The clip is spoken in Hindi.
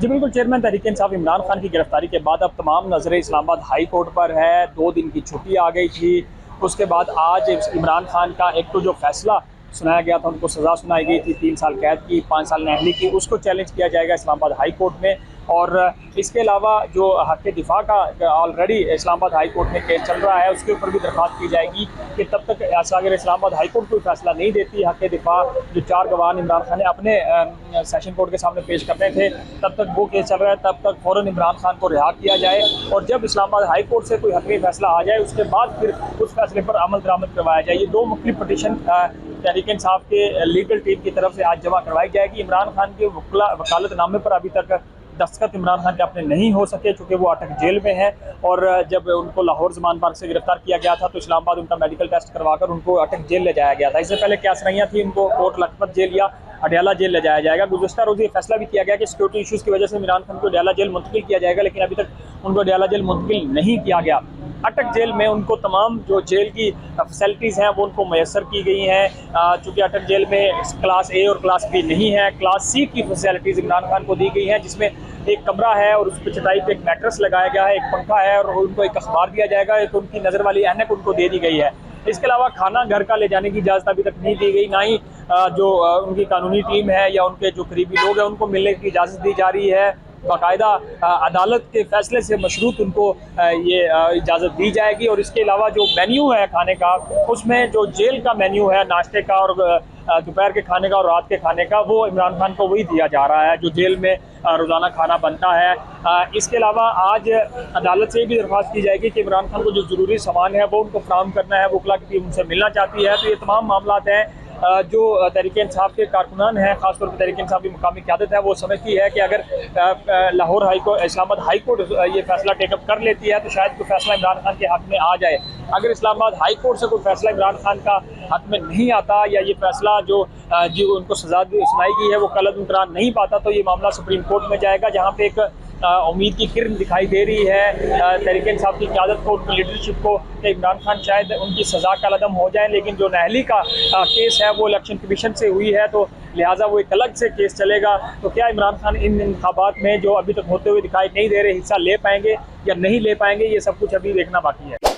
जी बिल्कुल, चेयरमैन तहरीक इंसाफ इमरान खान की गिरफ्तारी के बाद अब तमाम नज़रें इस्लामाबाद हाई कोर्ट पर है। 2 दिन की छुट्टी आ गई थी। उसके बाद आज इमरान खान का एक तो जो फैसला सुनाया गया था, उनको सज़ा सुनाई गई थी 3 साल कैद की, 5 साल नहली की, उसको चैलेंज किया जाएगा इस्लामाबाद हाई कोर्ट में। और इसके अलावा जो हक़ दिफा का ऑलरेडी इस्लामाबाद हाई कोर्ट में केस चल रहा है, उसके ऊपर भी दरख्वास्त की जाएगी कि तब तक अगर इस्लामाबाद हाई कोर्ट कोई फैसला नहीं देती, हक़ दिफा जो 4 गवाह इमरान खान ने अपने सेशन कोर्ट के सामने पेश करने थे, तब तक वो केस चल रहा है, तब तक फ़ौरन इमरान खान को रिहा किया जाए। और जब इस्लामाबाद हाई कोर्ट से कोई हक़ी फैसला आ जाए, उसके बाद फिर उस फैसले पर अमल दरामद करवाया जाए। ये 2 मुख्तलिफ पटिशन तहरीक इंसाफ के लीगल टीम की तरफ से आज जमा करवाई जाएगी। इमरान खान के वकालतनामे पर अभी तक दस्तखत इमरान खान के अपने नहीं हो सके, चूँकि वो अटक जेल में है। और जब उनको लाहौर ज़मान पार्क से गिरफ्तार किया गया था तो इस्लामाबाद उनका मेडिकल टेस्ट करवाकर उनको अटक जेल ले जाया गया था। इससे पहले क्या सरैयाँ थी, उनको कोट लखपत जेल या अडयाला जेल ले जाया जाएगा। गुज़श्ता रोज़ ये फैसला भी किया गया कि सिक्योरिटी इशूज़ की वजह से इमरान खान को अडयाला जेल मुंतकिल किया जाएगा, लेकिन अभी तक उनको अडयाला जेल मुंतकिल नहीं किया गया। अटक जेल में उनको तमाम जो जेल की फैसिलिटीज़ हैं वो उनको मैसर की गई हैं। चूँकि अटक जेल में क्लास ए और क्लास बी नहीं है, क्लास सी की फैसिलिटीज़ इमरान खान को दी गई हैं, जिसमें एक कमरा है और उस पर चटाई पे एक मैट्रेस लगाया गया है, एक पंखा है और उनको एक अखबार दिया जाएगा, एक उनकी नज़र वाली ऐनक उनको दे दी गई है। इसके अलावा खाना घर का ले जाने की इजाज़त अभी तक नहीं दी गई, ना ही जो उनकी कानूनी टीम है या उनके जो करीबी लोग हैं उनको मिलने की इजाज़त दी जा रही है। बाकायदा अदालत के फैसले से मशरूत उनको ये इजाज़त दी जाएगी। और इसके अलावा जो मेन्यू है खाने का, उसमें जो जेल का मेन्यू है नाश्ते का और दोपहर के खाने का और रात के खाने का, वो इमरान खान को वही दिया जा रहा है जो जेल में रोज़ाना खाना बनता है। इसके अलावा आज अदालत से भी दरख्वास्त की जाएगी कि इमरान खान को जो ज़रूरी सामान है वो उनको फराहम करना है। वकला की टीम उनसे मिलना चाहती है। तो ये तमाम मामलात हैं जो तहरीक इंसाफ के कारकुनान हैं, खासतौर पर तहरीक इंसाफ की मुकामी क़यादत है, वो समझती है कि अगर Lahore high court, Islamabad high court ये फैसला टेकअप कर लेती है तो शायद कोई फैसला इमरान खान के हक़ में आ जाए। अगर इस्लामाबाद हाई कोर्ट से कोई फैसला इमरान खान का हक़ में नहीं आता या ये फैसला जो उनको सज़ा सुनाई गई है वो कलअदम करार नहीं पाता, तो ये मामला सुप्रीम कोर्ट में जाएगा, जहाँ पे एक उम्मीद की किरण दिखाई दे रही है तहरीक इंसाफ की क़यादत को, उनकी लीडरशिप को, कि इमरान खान शायद उनकी सज़ा का कलअदम हो जाए। लेकिन जो नहली का केस है वो इलेक्शन कमीशन से हुई है, तो लिहाजा वो एक अलग से केस चलेगा। तो क्या इमरान खान इन इंतखाबात में जो अभी तक होते हुए दिखाई नहीं दे रहे हिस्सा ले पाएंगे या नहीं ले पाएंगे, ये सब कुछ अभी देखना बाकी है।